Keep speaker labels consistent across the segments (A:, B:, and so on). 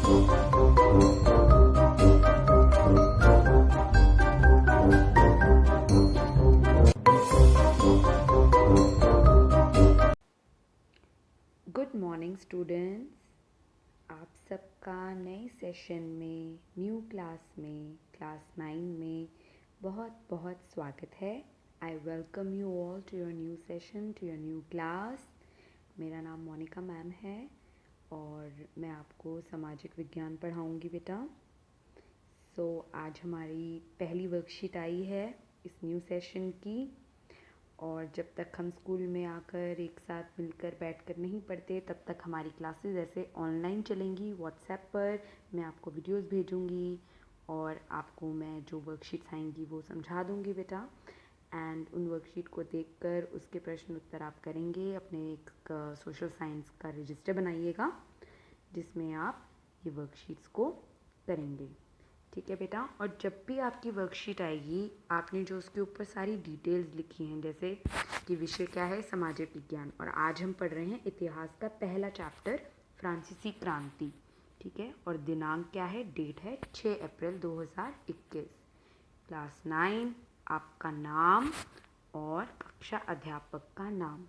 A: Good morning students, आप सबका नए सेशन में न्यू क्लास 9 में बहुत बहुत स्वागत है। I welcome you all to your new session, to your new class. मेरा नाम मोनिका मैम है और मैं आपको सामाजिक विज्ञान पढ़ाऊँगी बेटा। आज हमारी पहली वर्कशीट आई है इस न्यू सेशन की, और जब तक हम स्कूल में आकर एक साथ मिलकर बैठकर नहीं पढ़ते तब तक हमारी क्लासेस ऐसे ऑनलाइन चलेंगी। व्हाट्सएप पर मैं आपको वीडियोस भेजूंगी और आपको मैं जो वर्कशीट्स आएंगी वो समझा दूंगी बेटा। एंड उन वर्कशीट को देखकर उसके प्रश्न उत्तर आप करेंगे। अपने एक सोशल साइंस का रजिस्टर बनाइएगा जिसमें आप ये वर्कशीट्स को करेंगे, ठीक है बेटा। और जब भी आपकी वर्कशीट आएगी, आपने जो उसके ऊपर सारी डिटेल्स लिखी हैं, जैसे कि विषय क्या है सामाजिक विज्ञान, और आज हम पढ़ रहे हैं इतिहास का पहला चैप्टर फ्रांसीसी क्रांति, ठीक है। और दिनांक क्या है, डेट है 6 अप्रैल 2021। क्लास 9, आपका नाम और कक्षा अध्यापक का नाम।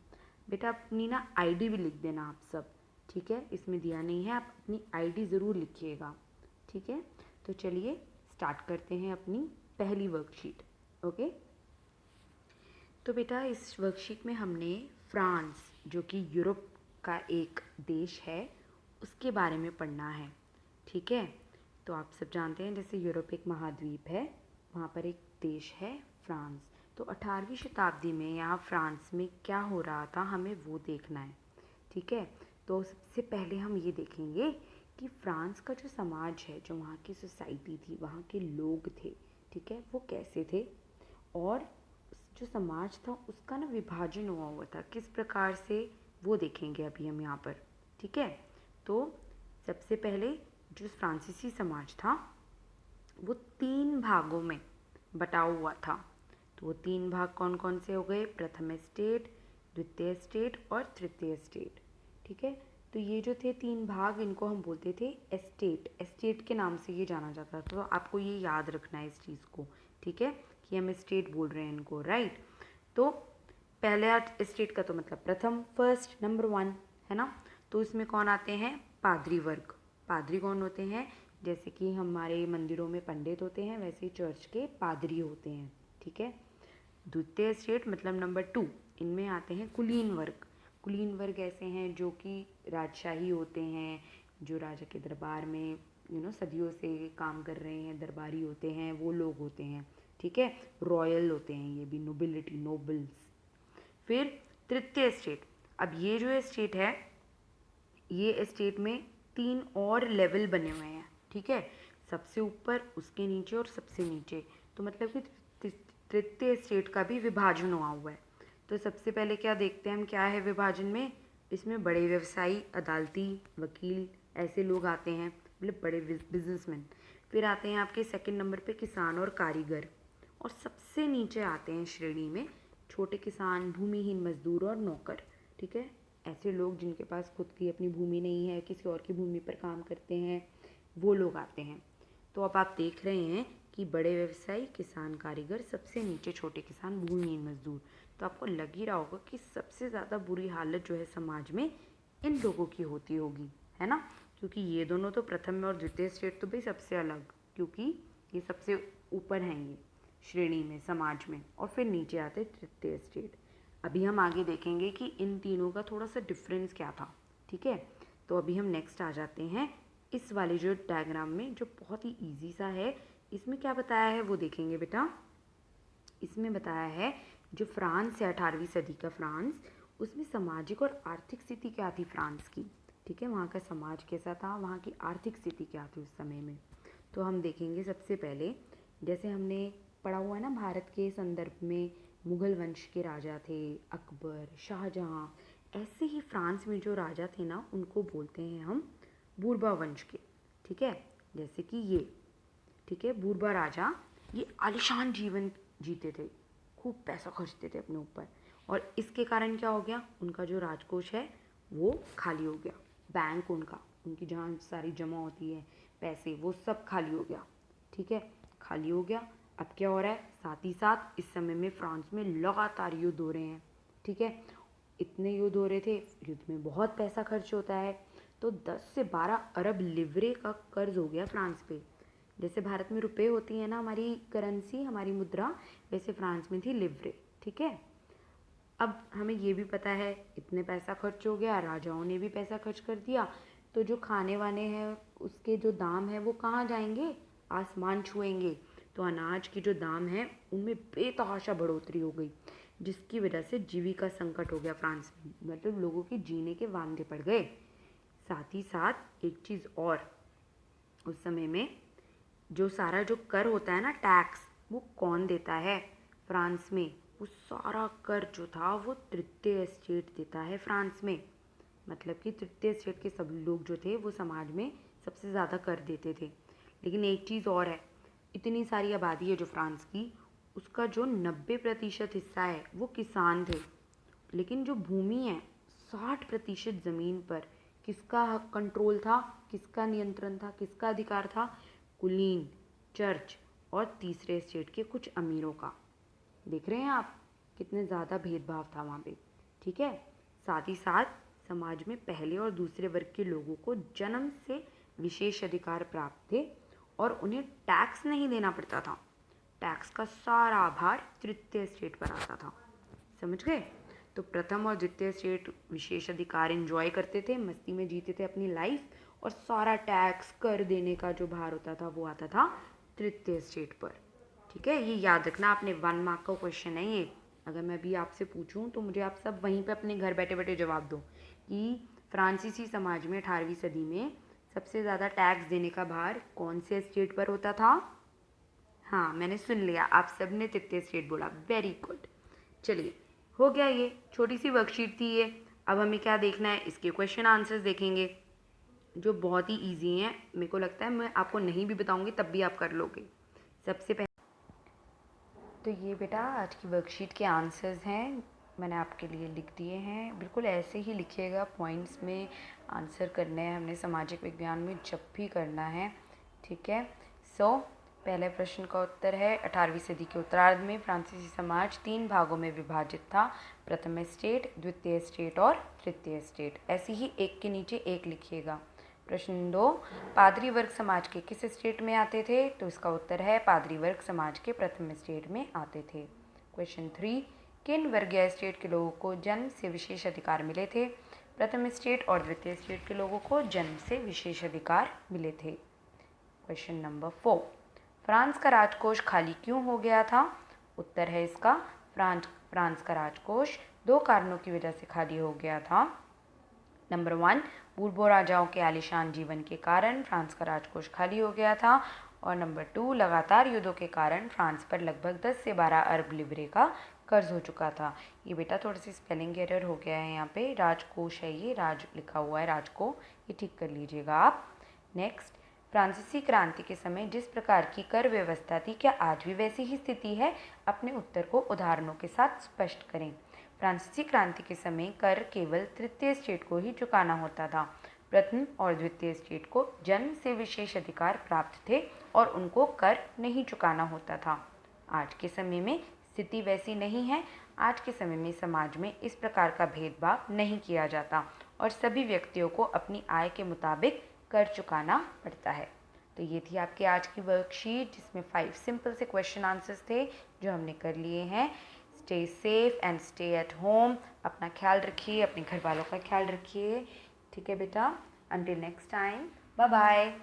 A: बेटा अपनी ना आईडी भी लिख देना आप सब, ठीक है। इसमें दिया नहीं है, आप अपनी आईडी ज़रूर लिखिएगा, ठीक है। तो चलिए स्टार्ट करते हैं अपनी पहली वर्कशीट। ओके, तो बेटा इस वर्कशीट में हमने फ्रांस, जो कि यूरोप का एक देश है, उसके बारे में पढ़ना है, ठीक है। तो आप सब जानते हैं जैसे यूरोप एक महाद्वीप है, वहाँ पर एक देश है फ्रांस। तो 18वीं शताब्दी में यहाँ फ्रांस में क्या हो रहा था हमें वो देखना है, ठीक है। तो सबसे पहले हम ये देखेंगे कि फ्रांस का जो समाज है, जो वहाँ की सोसाइटी थी, वहाँ के लोग थे, ठीक है, वो कैसे थे, और जो समाज था उसका ना विभाजन हुआ था किस प्रकार से, वो देखेंगे अभी हम यहाँ पर, ठीक है। तो सबसे पहले जो फ्रांसीसी समाज था वो 3 भागों में बटा हुआ था। तो वो 3 भाग कौन कौन से हो गए, प्रथम स्टेट, द्वितीय स्टेट और तृतीय स्टेट, ठीक है। तो ये जो थे 3 भाग, इनको हम बोलते थे एस्टेट। एस्टेट के नाम से ये जाना जाता था। तो आपको ये याद रखना है इस चीज़ को, ठीक है, कि हम स्टेट बोल रहे हैं इनको, राइट। तो पहले स्टेट का तो मतलब प्रथम, फर्स्ट, नंबर 1 है ना। तो इसमें कौन आते हैं, पादरी वर्ग। पादरी कौन होते हैं, जैसे कि हमारे मंदिरों में पंडित होते हैं, वैसे ही चर्च के पादरी होते हैं, ठीक है। द्वितीय स्टेट मतलब नंबर 2, इनमें आते हैं कुलीन वर्ग। कुलीन वर्ग ऐसे हैं जो कि राजशाही होते हैं, जो राजा के दरबार में सदियों से काम कर रहे हैं, दरबारी होते हैं, वो लोग होते हैं, ठीक है। रॉयल होते हैं ये भी, नोबिलिटी, नोबल्स। फिर तृतीय स्टेट, अब ये जो स्टेट है, ये स्टेट में 3 और लेवल बने हुए हैं, ठीक है। सबसे ऊपर, उसके नीचे और सबसे नीचे। तो मतलब कि तृतीय स्टेट का भी विभाजन हुआ है। तो सबसे पहले क्या देखते हैं हम, क्या है विभाजन में, इसमें बड़े व्यवसायी, अदालती, वकील, ऐसे लोग आते हैं, मतलब बड़े बिजनेसमैन। फिर आते हैं आपके सेकंड नंबर पे किसान और कारीगर, और सबसे नीचे आते हैं श्रेणी में छोटे किसान, भूमिहीन मजदूर और नौकर, ठीक है। ऐसे लोग जिनके पास खुद की अपनी भूमि नहीं है, किसी और की भूमि पर काम करते हैं, वो लोग आते हैं। तो अब आप देख रहे हैं कि बड़े व्यवसायी, किसान, कारीगर, सबसे नीचे छोटे किसान, भूमिहीन मजदूर। तो आपको लग ही रहा होगा कि सबसे ज़्यादा बुरी हालत जो है समाज में इन लोगों की होती होगी, है ना। क्योंकि ये दोनों तो प्रथम और द्वितीय स्टेट तो भाई सबसे अलग, क्योंकि ये सबसे ऊपर हैं ये श्रेणी में, समाज में, और फिर नीचे आते तृतीय स्टेट। अभी हम आगे देखेंगे कि इन तीनों का थोड़ा सा डिफरेंस क्या था, ठीक है। तो अभी हम नेक्स्ट आ जाते हैं इस वाले जो डायग्राम में, जो बहुत ही ईजी सा है। इसमें क्या बताया है वो देखेंगे बेटा। इसमें बताया है जो फ्रांस है, 18वीं सदी का फ्रांस, उसमें सामाजिक और आर्थिक स्थिति क्या थी फ्रांस की, ठीक है। वहाँ का समाज कैसा था, वहाँ की आर्थिक स्थिति क्या थी उस समय में। तो हम देखेंगे सबसे पहले, जैसे हमने पढ़ा हुआ है ना भारत के संदर्भ में, मुगल वंश के राजा थे अकबर, शाहजहाँ। ऐसे ही फ्रांस में जो राजा थे ना, उनको बोलते हैं हम बूरबा वंश के, ठीक है। जैसे कि ये, ठीक है, बूरबा राजा, ये आलिशान जीवन जीते थे, खूब पैसा खर्चते थे अपने ऊपर, और इसके कारण क्या हो गया, उनका जो राजकोष है वो खाली हो गया, बैंक उनका, उनकी जहाँ सारी जमा होती है पैसे, वो सब खाली हो गया। ठीक है, खाली हो गया। अब क्या हो रहा है, साथ ही साथ इस समय में फ्रांस में लगातार युद्ध हो रहे हैं। ठीक है, इतने युद्ध हो रहे थे, युद्ध में बहुत पैसा खर्च होता है, तो 10 से 12 अरब लिवरे का कर्ज हो गया फ्रांस पे। जैसे भारत में रुपए होती है ना हमारी करेंसी, हमारी मुद्रा, वैसे फ्रांस में थी लिवरे। ठीक है, अब हमें ये भी पता है इतने पैसा खर्च हो गया, राजाओं ने भी पैसा खर्च कर दिया, तो जो खाने वाने हैं उसके जो दाम है वो कहाँ जाएंगे, आसमान छुएंगे। तो अनाज के जो दाम है उनमें बेतहाशा बढ़ोतरी हो गई, जिसकी वजह से जीविका संकट हो गया फ्रांस में, मतलब लोगों के जीने के वांदे पड़ गए। साथ ही साथ एक चीज़ और, उस समय में जो सारा जो कर होता है ना, टैक्स, वो कौन देता है फ्रांस में, वो सारा कर जो था वो तृतीय एस्टेट देता है फ्रांस में। मतलब कि तृतीय एस्टेट के सब लोग जो थे वो समाज में सबसे ज़्यादा कर देते थे। लेकिन एक चीज़ और है, इतनी सारी आबादी है जो फ्रांस की, उसका जो 90% हिस्सा है वो किसान थे। लेकिन जो भूमि है, 60% ज़मीन पर किसका कंट्रोल था, किसका नियंत्रण था, किसका अधिकार था, कुलीन, चर्च और तीसरे स्टेट के कुछ अमीरों का। देख रहे हैं आप कितने ज़्यादा भेदभाव था वहाँ पे। ठीक है, साथ ही साथ समाज में पहले और दूसरे वर्ग के लोगों को जन्म से विशेष अधिकार प्राप्त थे और उन्हें टैक्स नहीं देना पड़ता था। टैक्स का सारा भार तृतीय स्टेट पर आता था। समझ गए? तो प्रथम और द्वितीय स्टेट विशेष अधिकार एंजॉय करते थे, मस्ती में जीते थे अपनी लाइफ, और सारा टैक्स कर देने का जो भार होता था वो आता था तृतीय स्टेट पर। ठीक है, ये याद रखना, आपने 1 मार्क का क्वेश्चन है ये। अगर मैं अभी आपसे पूछूं तो मुझे आप सब वहीं पे अपने घर बैठे बैठे जवाब दो कि फ्रांसीसी समाज में 18वीं सदी में सबसे ज़्यादा टैक्स देने का भार कौन से स्टेट पर होता था। हाँ, मैंने सुन लिया, आप सब ने तृतीय स्टेट बोला, वेरी गुड। चलिए, हो गया, ये छोटी सी वर्कशीट थी ये। अब हमें क्या देखना है, इसके क्वेश्चन आंसर्स देखेंगे जो बहुत ही ईजी हैं। मेरे को लगता है मैं आपको नहीं भी बताऊंगी तब भी आप कर लोगे। सबसे पहले तो ये बेटा आज की वर्कशीट के आंसर्स हैं, मैंने आपके लिए लिख दिए हैं। बिल्कुल ऐसे ही लिखिएगा, पॉइंट्स में आंसर करने हैं, हमने सामाजिक विज्ञान में जब भी करना है। ठीक है, पहले प्रश्न का उत्तर है, 18वीं सदी के उत्तरार्ध में फ्रांसीसी समाज 3 भागों में विभाजित था, प्रथम स्टेट, द्वितीय स्टेट और तृतीय स्टेट। ऐसे ही एक के नीचे एक लिखिएगा। प्रश्न 2, पादरी वर्ग समाज के किस स्टेट में आते थे, तो इसका उत्तर है पादरी वर्ग समाज के प्रथम स्टेट में आते थे। क्वेश्चन 3, किन वर्गीय स्टेट के लोगों को जन्म से विशेष अधिकार मिले थे, प्रथम स्टेट और द्वितीय स्टेट के लोगों को जन्म से विशेष अधिकार मिले थे। क्वेश्चन नंबर 4, फ्रांस का राजकोष खाली क्यों हो गया था, उत्तर है इसका, फ्रांस का राजकोष 2 कारणों की वजह से खाली हो गया था। नंबर 1, बूर्बो राजाओं के आलीशान जीवन के कारण फ्रांस का राजकोष खाली हो गया था, और नंबर 2, लगातार युद्धों के कारण फ्रांस पर लगभग 10 से 12 अरब लिवरे का कर्ज हो चुका था। ये बेटा थोड़ा सी स्पेलिंग एरर हो गया है, यहाँ पे राजकोष है, ये राज लिखा हुआ है, राजको, ये ठीक कर लीजिएगा आप। नेक्स्ट, फ्रांसीसी क्रांति के समय जिस प्रकार की कर व्यवस्था थी, क्या आज भी वैसी ही स्थिति है, अपने उत्तर को उदाहरणों के साथ स्पष्ट करें। फ्रांसीसी क्रांति के समय कर केवल तृतीय स्टेट को ही चुकाना होता था, प्रथम और द्वितीय स्टेट को जन्म से विशेष अधिकार प्राप्त थे और उनको कर नहीं चुकाना होता था। आज के समय में स्थिति वैसी नहीं है, आज के समय में समाज में इस प्रकार का भेदभाव नहीं किया जाता और सभी व्यक्तियों को अपनी आय के मुताबिक कर चुकाना पड़ता है। तो ये थी आपकी आज की वर्कशीट, जिसमें 5 सिंपल से क्वेश्चन आंसर्स थे जो हमने कर लिए हैं। Stay safe and stay at home, अपना ख्याल रखिए, अपने घर वालों का ख्याल रखिए। ठीक है बेटा, until next time, bye bye.